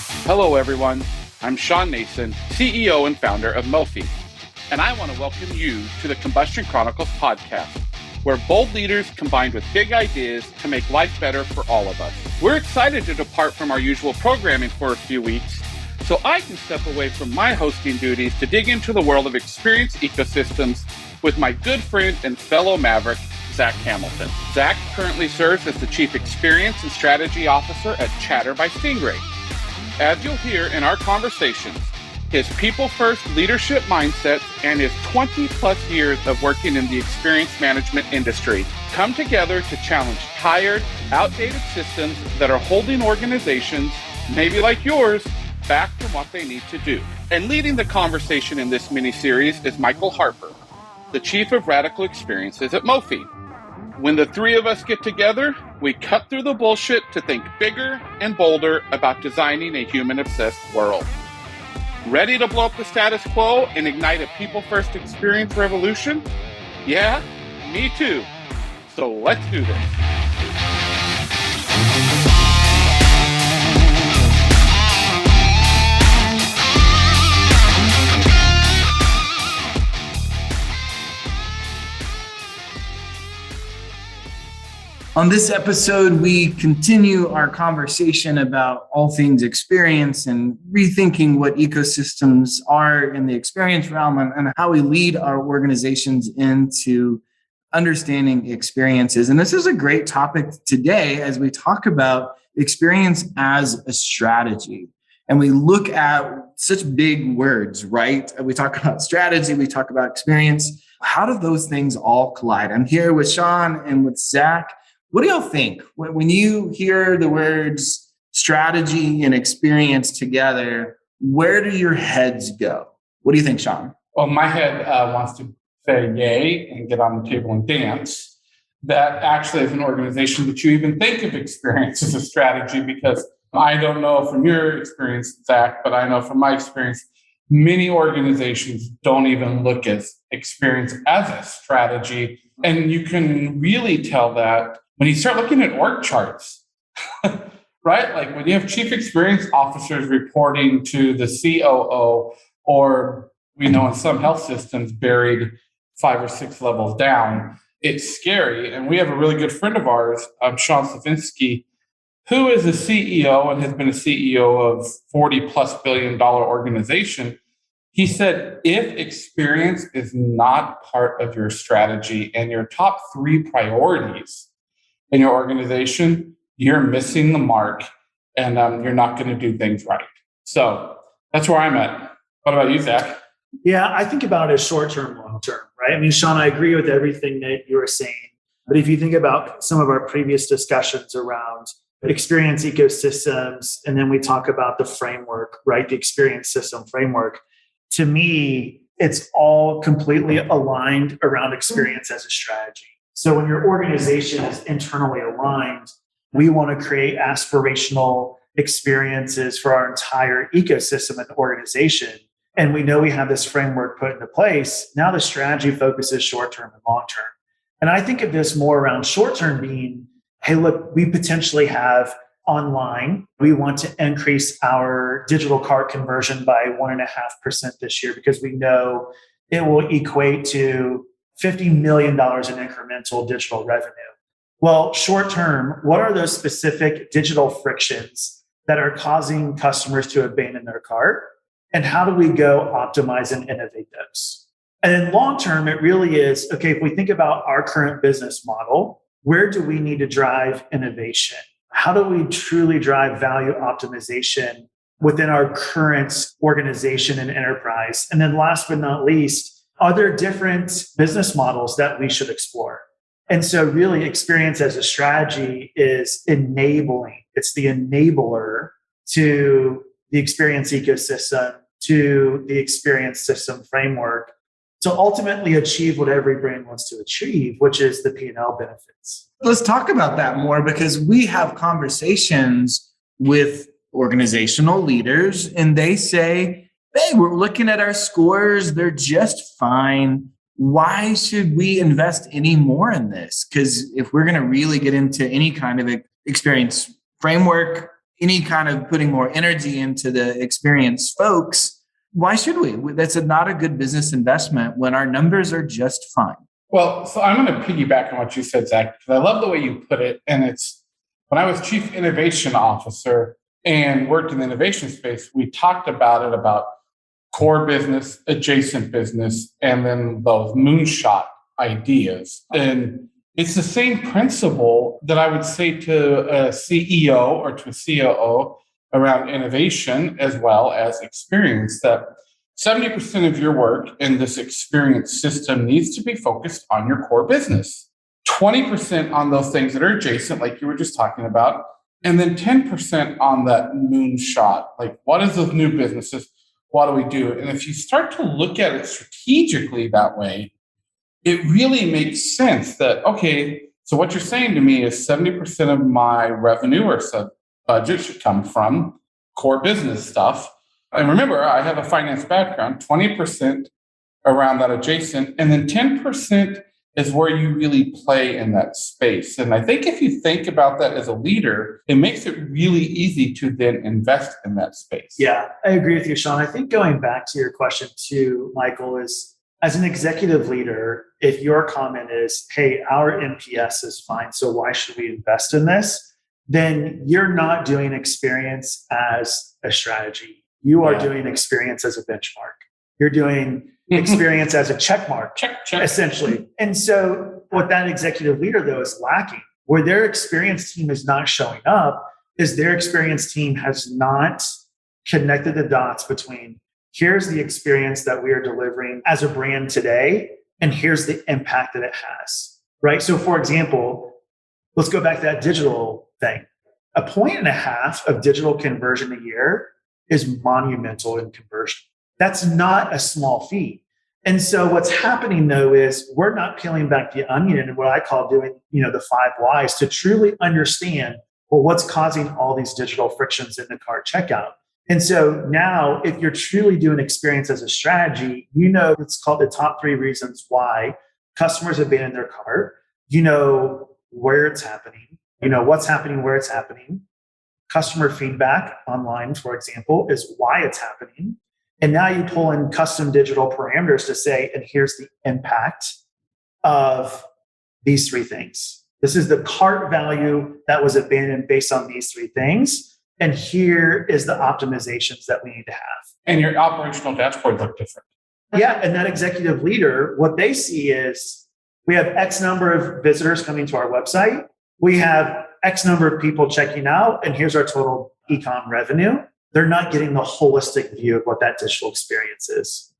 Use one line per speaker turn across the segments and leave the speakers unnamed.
Hello, everyone. I'm Shawn, Nason, CEO and founder of Mophie, and I want to welcome you to the Combustion Chronicles podcast, where bold leaders combined with big ideas to make life better for all of us. We're excited to depart from our usual programming for a few weeks so I can step away from my hosting duties to dig into the world of experience ecosystems with my good friend and fellow maverick, Zack Hamilton. Zack currently serves as the Chief Experience and Strategy Officer at Chatter by Stingray. As you'll hear in our conversations, his people-first leadership mindset and his 20-plus years of working in the experience management industry come together to challenge tired, outdated systems that are holding organizations, maybe like yours, back from what they need to do. And leading the conversation in this mini-series is Michael Harper, the Chief of Radical Experiences at Mophie. When the three of us get together, we cut through the bullshit to think bigger and bolder about designing a human-obsessed world. Ready to blow up the status quo and ignite a people-first experience revolution? Yeah, me too. So let's do this.
On this episode, we continue our conversation about all things experience and rethinking what ecosystems are in the experience realm and how we lead our organizations into understanding experiences. And this is a great topic today as we talk about experience as a strategy. And we look at such big words, right? We talk about strategy, we talk about experience. How do those things all collide? I'm here with Shawn and with Zack. What do y'all think when you hear the words strategy and experience together? Where do your heads go? What do you think, Shawn?
Well, my head wants to say yay and get on the table and dance. That actually is an organization that you even think of experience as a strategy, because I don't know from your experience, Zack, but I know from my experience, many organizations don't even look at experience as a strategy. And you can really tell that when you start looking at org charts, right? Like when you have chief experience officers reporting to the COO, or we know in some health systems buried 5 or 6 levels down, it's scary. And we have a really good friend of ours, Shawn, who is a CEO and has been a CEO of $40+ billion organization. He said, if experience is not part of your strategy and your top 3 priorities in your organization, you're missing the mark and you're not going to do things right. So that's where I'm at. What about you, Zack?
Yeah, I think about it as short-term, long-term, right? I mean, Shawn, I agree with everything that you were saying. But if you think about some of our previous discussions around experience ecosystems, and then we talk about the framework, right? The experience system framework. To me, it's all completely aligned around experience as a strategy. So when your organization is internally aligned, we want to create aspirational experiences for our entire ecosystem and organization. And we know we have this framework put into place. Now the strategy focuses short-term and long-term. And I think of this more around short-term being, hey, look, we potentially have online, we want to increase our digital cart conversion by 1.5% this year because we know it will equate to $50 million in incremental digital revenue. Well, short term, what are those specific digital frictions that are causing customers to abandon their cart? And how do we go optimize and innovate those? And then long term, it really is, okay, if we think about our current business model, where do we need to drive innovation? How do we truly drive value optimization within our current organization and enterprise? And then last but not least, are there different business models that we should explore? And so really experience as a strategy is enabling. It's the enabler to the experience ecosystem, to the experience system framework to ultimately achieve what every brand wants to achieve, which is the P&L benefits.
Let's talk about that more because we have conversations with organizational leaders and they say, hey, we're looking at our scores. They're just fine. Why should we invest any more in this? Because if we're going to really get into any kind of experience framework, any kind of putting more energy into the experienced folks. Why should we? That's not a good business investment when our numbers are just fine.
Well, so I'm going to piggyback on what you said, Zach, because I love the way you put it. And it's when I was chief innovation officer and worked in the innovation space, we talked about core business, adjacent business, and then those moonshot ideas. And it's the same principle that I would say to a CEO or to a COO around innovation as well as experience, that 70% of your work in this experience system needs to be focused on your core business, 20% on those things that are adjacent, like you were just talking about, and then 10% on that moonshot. Like, what is those new businesses? What do we do? And if you start to look at it strategically that way, it really makes sense that, okay, so what you're saying to me is 70% of my revenue or budget should come from core business stuff. And remember, I have a finance background, 20% around that adjacent, and then 10% is where you really play in that space. And I think if you think about that as a leader, it makes it really easy to then invest in that space.
Yeah, I agree with you, Shawn. I think going back to your question too, Michael, is as an executive leader, if your comment is, hey, our NPS is fine, so why should we invest in this? Then you're not doing experience as a strategy. You are doing experience as a benchmark. You're doing experience as a check mark,
check.
Essentially. And so what that executive leader, though, is lacking, where their experience team is not showing up, is their experience team has not connected the dots between here's the experience that we are delivering as a brand today, and here's the impact that it has, right? So for example, let's go back to that digital thing. 1.5 points of digital conversion a year is monumental in conversion. That's not a small feat. And so what's happening though is we're not peeling back the onion and what I call doing, the 5 whys to truly understand, well, what's causing all these digital frictions in the cart checkout. And so now if you're truly doing experience as a strategy, it's called the top 3 reasons why customers abandon their cart. You know where it's happening, what's happening, where it's happening. Customer feedback online, for example, is why it's happening. And now you pull in custom digital parameters to say, and here's the impact of these 3 things. This is the cart value that was abandoned based on these 3 things. And here is the optimizations that we need to have.
And your operational dashboard look different.
Yeah. And that executive leader, what they see is we have X number of visitors coming to our website. We have X number of people checking out, and here's our total e-com revenue. They're not getting the holistic view of what that digital experience is.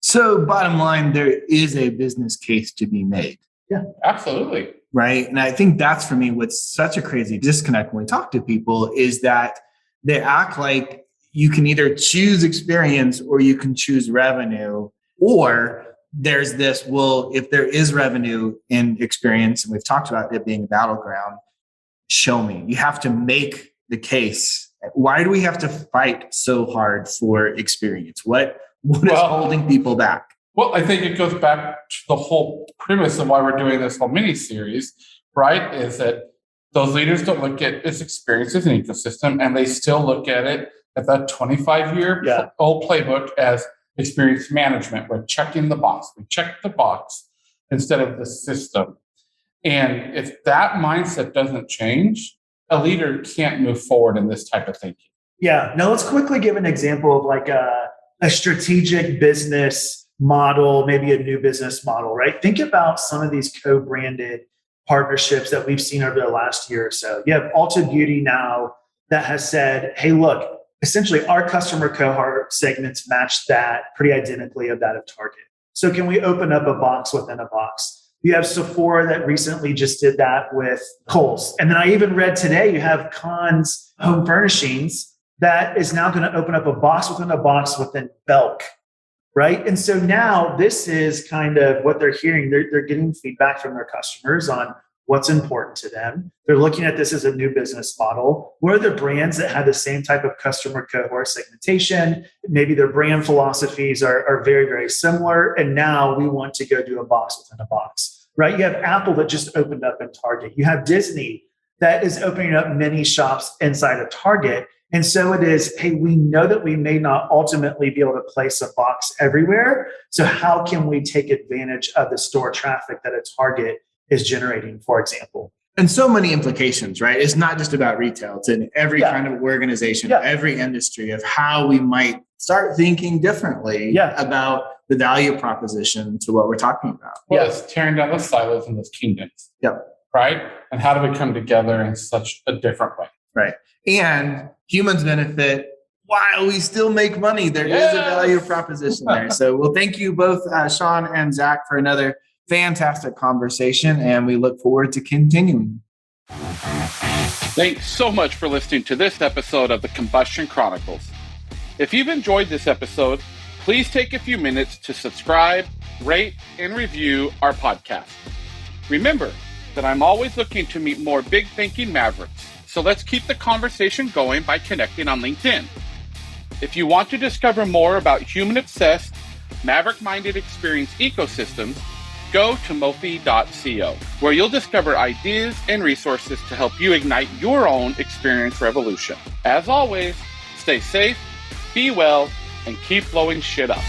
So bottom line, there is a business case to be made.
Yeah, absolutely.
Right. And I think that's for me, what's such a crazy disconnect when we talk to people is that they act like you can either choose experience or you can choose revenue, or there's this, well, if there is revenue in experience, and we've talked about it being a battleground, show me. You have to make the case. Why do we have to fight so hard for experience? What is holding people back?
Well, I think it goes back to the whole premise of why we're doing this whole mini series, right? Is that those leaders don't look at this experience as an ecosystem, and they still look at it at that 25-year-old playbook as experience management. We're checking the box. We check the box instead of the system. And if that mindset doesn't change, a leader can't move forward in this type of thinking.
Yeah. Now let's quickly give an example of like a strategic business model, maybe a new business model, right? Think about some of these co-branded partnerships that we've seen over the last year or so. You have Ulta Beauty now that has said, hey, look, essentially our customer cohort segments match that pretty identically of that of Target. So can we open up a box within a box? You have Sephora that recently just did that with Kohl's. And then I even read today, you have Conn's Home Furnishings that is now going to open up a box within Belk, right? And so now this is kind of what they're hearing. They're getting feedback from their customers on what's important to them. They're looking at this as a new business model. What are the brands that have the same type of customer cohort segmentation? Maybe their brand philosophies are very, very similar. And now we want to go do a box within a box, right? You have Apple that just opened up in Target. You have Disney that is opening up many shops inside of Target. And so it is, hey, we know that we may not ultimately be able to place a box everywhere. So how can we take advantage of the store traffic that a Target is generating, for example?
And so many implications, right? It's not just about retail. It's in every kind of organization, every industry, of how we might start thinking differently about the value proposition to what we're talking about.
Yes, tearing down the silos in those kingdoms.
Yep.
Right? And how do we come together in such a different way?
Right. And humans benefit while we still make money. There is a value proposition there. So, well, thank you both, Shawn and Zack, for another fantastic conversation, and we look forward to continuing.
Thanks so much for listening to this episode of the Combustion Chronicles. If you've enjoyed this episode, please take a few minutes to subscribe, rate, and review our podcast. Remember that I'm always looking to meet more big thinking mavericks, so let's keep the conversation going by connecting on LinkedIn. If you want to discover more about human-obsessed, maverick-minded experience ecosystems, go to mofi.co, where you'll discover ideas and resources to help you ignite your own experience revolution. As always, stay safe, be well, and keep blowing shit up.